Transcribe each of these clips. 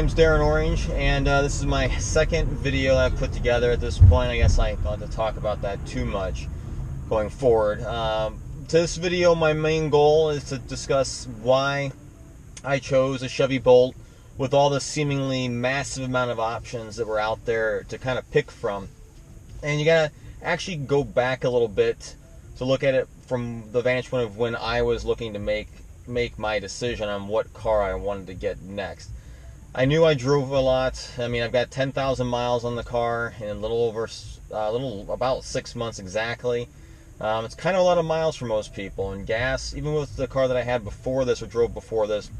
name's Darren Orange, and this is my second video I've put together at this point. I guess I don't have to talk about that too much going forward. To this video, my main goal is to discuss why I chose a Chevy Bolt with all the seemingly massive amount of options that were out there to kind of pick from. And you gotta actually go back a little bit to look at it from the vantage point of when I was looking to make my decision on what car I wanted to get next. I knew I drove a lot. I mean, I've got 10,000 miles on the car in about 6 months exactly. It's kind of a lot of miles for most people. And gas, even with the car that I had before this, or drove before this,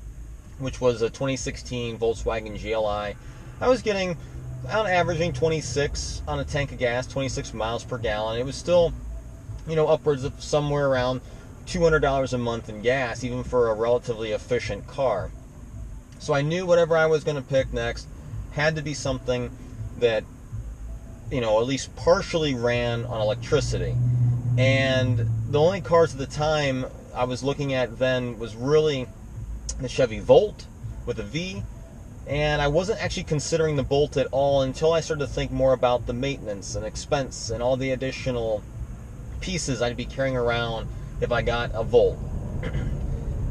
which was a 2016 Volkswagen GLI, I was getting, averaging 26 on a tank of gas, 26 miles per gallon. It was still, upwards of somewhere around $200 a month in gas, even for a relatively efficient car. So I knew whatever I was going to pick next had to be something that, at least partially ran on electricity. And the only cars at the time I was looking at then was really the Chevy Bolt with a V, and I wasn't actually considering the Bolt at all until I started to think more about the maintenance and expense and all the additional pieces I'd be carrying around if I got a Volt.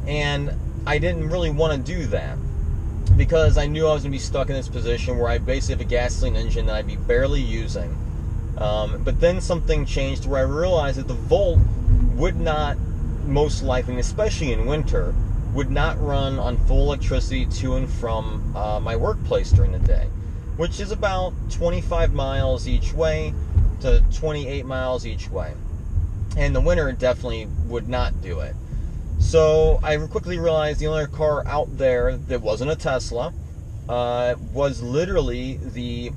And I didn't really want to do that, because I knew I was going to be stuck in this position where I basically have a gasoline engine that I'd be barely using. But then something changed where I realized that the Volt would not, most likely, especially in winter, would not run on full electricity to and from my workplace during the day, which is about 25 miles each way to 28 miles each way. And the winter definitely would not do it. So I quickly realized the only car out there that wasn't a Tesla was literally the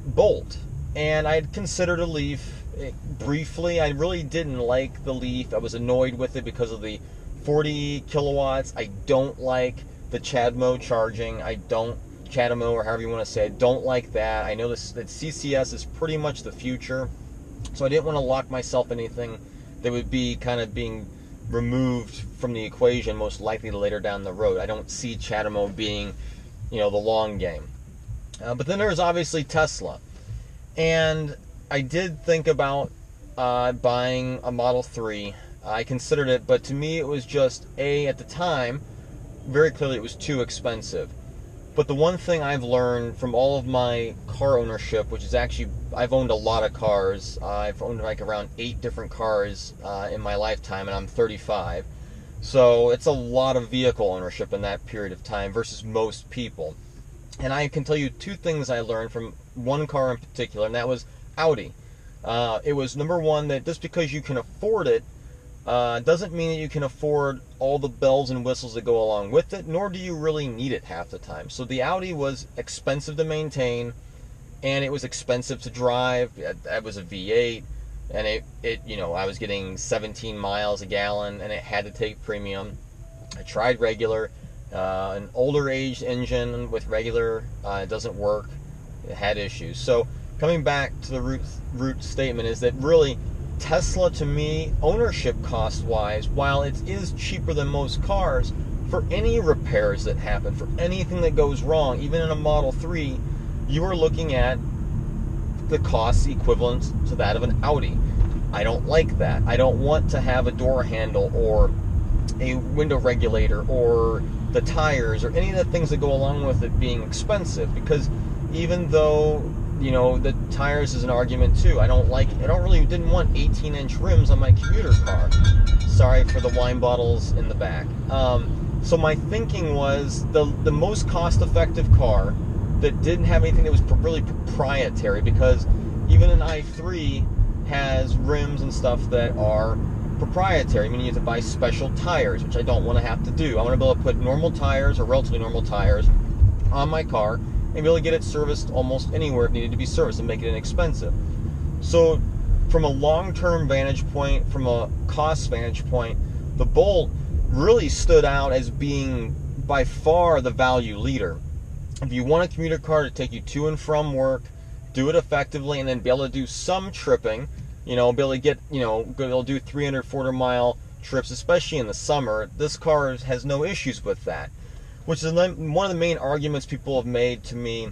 Bolt. And I had considered a Leaf briefly. I really didn't like the Leaf. I was annoyed with it because of the 40 kilowatts. I don't like the CHAdeMO charging. CHAdeMO, or however you want to say it, I don't like that. I know that CCS is pretty much the future. So I didn't want to lock myself in anything that would be kind of being removed from the equation, most likely later down the road. I don't see CHAdeMO being, the long game. But then there's obviously Tesla. And I did think about buying a Model 3. I considered it, but to me it was just, at the time, very clearly it was too expensive. But the one thing I've learned from all of my car ownership, which is actually, I've owned a lot of cars. I've owned like around 8 different cars in my lifetime, and I'm 35. So it's a lot of vehicle ownership in that period of time versus most people. And I can tell you 2 things I learned from one car in particular, and that was Audi. It was, number one, that just because you can afford it doesn't mean that you can afford all the bells and whistles that go along with it, nor do you really need it half the time. So the Audi was expensive to maintain, and it was expensive to drive. It was a V8, and I was getting 17 miles a gallon, and it had to take premium. I tried regular. An older aged engine with regular doesn't work. It had issues. So coming back to the root statement is that really Tesla, to me, ownership cost wise, while it is cheaper than most cars, for any repairs that happen, for anything that goes wrong, even in a Model 3, you are looking at the cost equivalent to that of an Audi. I don't like that. I don't want to have a door handle or a window regulator or the tires or any of the things that go along with it being expensive, because even though the tires is an argument too, didn't want 18-inch rims on my commuter car. Sorry for the wine bottles in the back. So my thinking was the most cost-effective car that didn't have anything that was really proprietary, because even an i3 has rims and stuff that are proprietary. I mean, you have to buy special tires, which I don't want to have to do. I want to be able to put normal tires, or relatively normal tires, on my car and be able to get it serviced almost anywhere it needed to be serviced and make it inexpensive. So from a long-term vantage point, from a cost vantage point, the Bolt really stood out as being by far the value leader. If you want a commuter car to take you to and from work, do it effectively, and then be able to do some tripping, be able to get, be able to do 300, 400 mile trips, especially in the summer, this car has no issues with that. which is one of the main arguments people have made to me,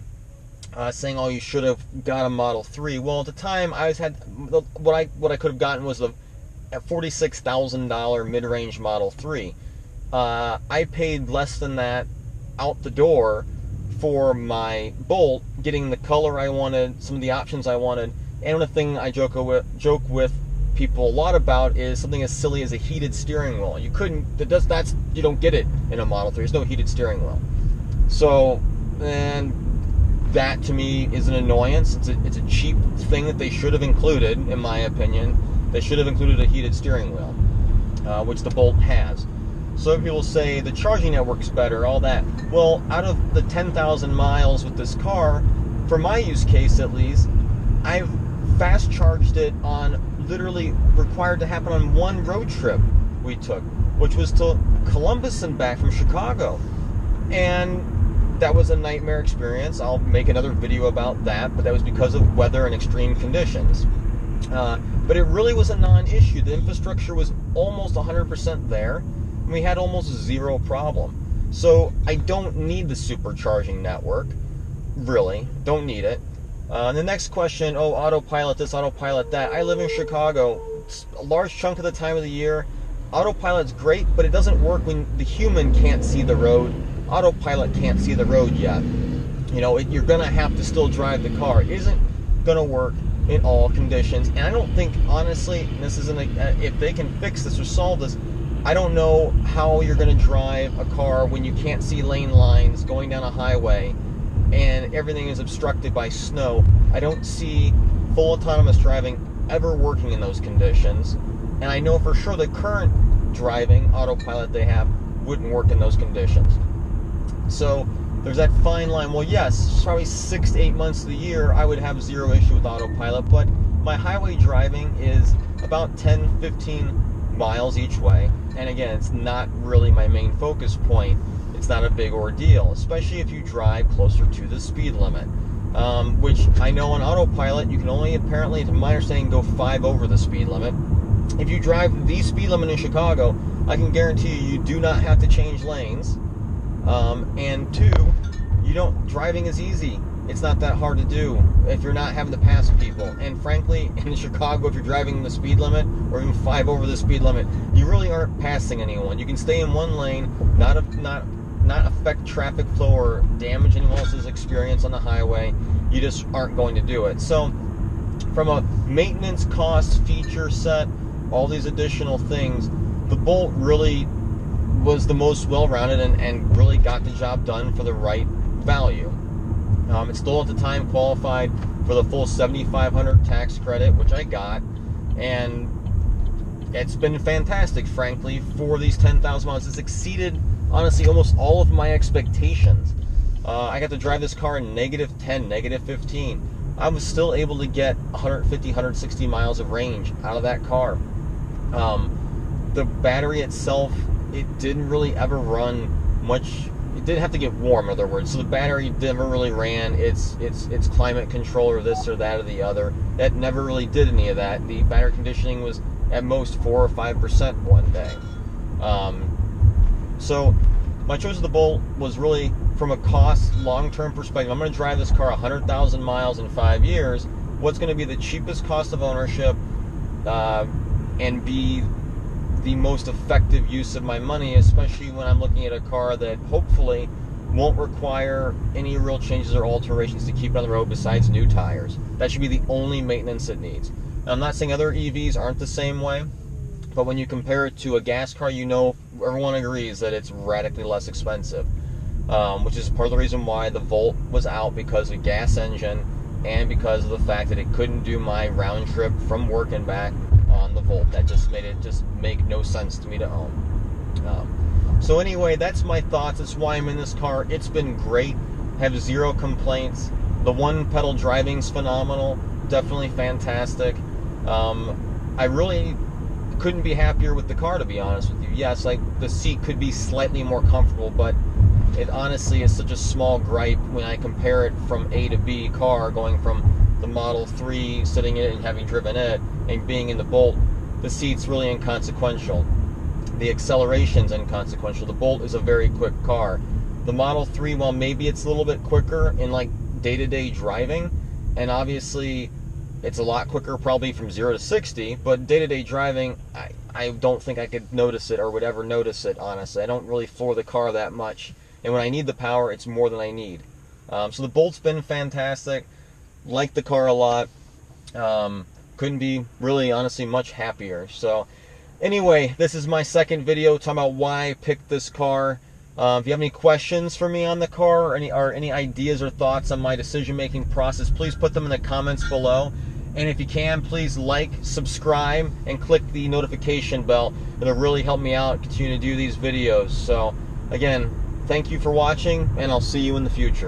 saying, "Oh, you should have got a Model 3." Well, at the time, what I could have gotten was a $46,000 mid-range Model 3. I paid less than that out the door for my Bolt, getting the color I wanted, some of the options I wanted, and one thing I joke with people a lot about is something as silly as a heated steering wheel. You don't get it in a Model 3. There's no heated steering wheel. So, and that to me is an annoyance. It's a cheap thing that they should have included, in my opinion. They should have included a heated steering wheel, which the Bolt has. So people say the charging network's better, all that. Well, out of the 10,000 miles with this car, for my use case at least, I've fast charged it on literally required to happen on one road trip we took, which was to Columbus and back from Chicago. And that was a nightmare experience. I'll make another video about that, but that was because of weather and extreme conditions. But it really was a non-issue. The infrastructure was almost 100% there, and we had almost zero problem. So I don't need the supercharging network, really. Don't need it. And the next question, oh, autopilot this, autopilot that. I live in Chicago. It's a large chunk of the time of the year, autopilot's great, but it doesn't work when the human can't see the road. Autopilot can't see the road yet. You know, you're going to have to still drive the car. It isn't going to work in all conditions. And I don't think, honestly, this isn't if they can fix this or solve this, I don't know how you're going to drive a car when you can't see lane lines going down a highway and everything is obstructed by snow. I don't see full autonomous driving ever working in those conditions. And I know for sure the current driving autopilot they have wouldn't work in those conditions. So there's that fine line. Well, yes, probably 6 to 8 months of the year I would have zero issue with autopilot, but my highway driving is about 10, 15 miles each way. And again, it's not really my main focus point. It's not a big ordeal, especially if you drive closer to the speed limit, which I know on autopilot you can only, apparently, to my understanding, go 5 over the speed limit. If you drive the speed limit in Chicago, I can guarantee you do not have to change lanes. And 2, driving is easy. It's not that hard to do if you're not having to pass people. And frankly, in Chicago, if you're driving the speed limit or even 5 over the speed limit, you really aren't passing anyone. You can stay in one lane, not affect traffic flow or damage anyone else's experience on the highway. You just aren't going to do it. So from a maintenance cost, feature set, all these additional things, the Bolt really was the most well-rounded and really got the job done for the right value. It still at the time qualified for the full $7,500 tax credit, which I got, and it's been fantastic, frankly, for these 10,000 miles. It's exceeded, honestly, almost all of my expectations. I got to drive this car in -10, -15. I was still able to get 150, 160 miles of range out of that car. The battery itself, it didn't really ever run much. It didn't have to get warm, in other words. So the battery never really ran its climate control or this or that or the other. It never really did any of that. The battery conditioning was at most 4 or 5% one day. So my choice of the Bolt was really from a cost, long-term perspective. I'm going to drive this car 100,000 miles in 5 years. What's going to be the cheapest cost of ownership and be the most effective use of my money, especially when I'm looking at a car that hopefully won't require any real changes or alterations to keep it on the road besides new tires. That should be the only maintenance it needs. Now, I'm not saying other EVs aren't the same way, but when you compare it to a gas car, you know, everyone agrees that it's radically less expensive, which is part of the reason why the Volt was out, because of gas engine and because of the fact that it couldn't do my round trip from work and back on the Volt. That just made it make no sense to me to own. So anyway, that's my thoughts. That's why I'm in this car. It's been great. Have zero complaints. The one pedal driving's phenomenal. Definitely fantastic. I really couldn't be happier with the car, to be honest with you. Yes, like the seat could be slightly more comfortable, but it honestly is such a small gripe when I compare it from A to B car, going from the Model 3, sitting in it and having driven it, and being in the Bolt. The seat's really inconsequential. The acceleration's inconsequential. The Bolt is a very quick car. The Model 3, while maybe it's a little bit quicker in like day-to-day driving, and obviously it's a lot quicker probably from 0 to 60, but day-to-day driving, I don't think I could notice it or would ever notice it, honestly. I don't really floor the car that much, and when I need the power, it's more than I need. So the Bolt's been fantastic. Like the car a lot. Couldn't be really, honestly, much happier. So anyway, this is my second video talking about why I picked this car. If you have any questions for me on the car, or any ideas or thoughts on my decision-making process, please put them in the comments below. And if you can, please like, subscribe, and click the notification bell. It'll really help me out continue to do these videos. So again, thank you for watching, and I'll see you in the future.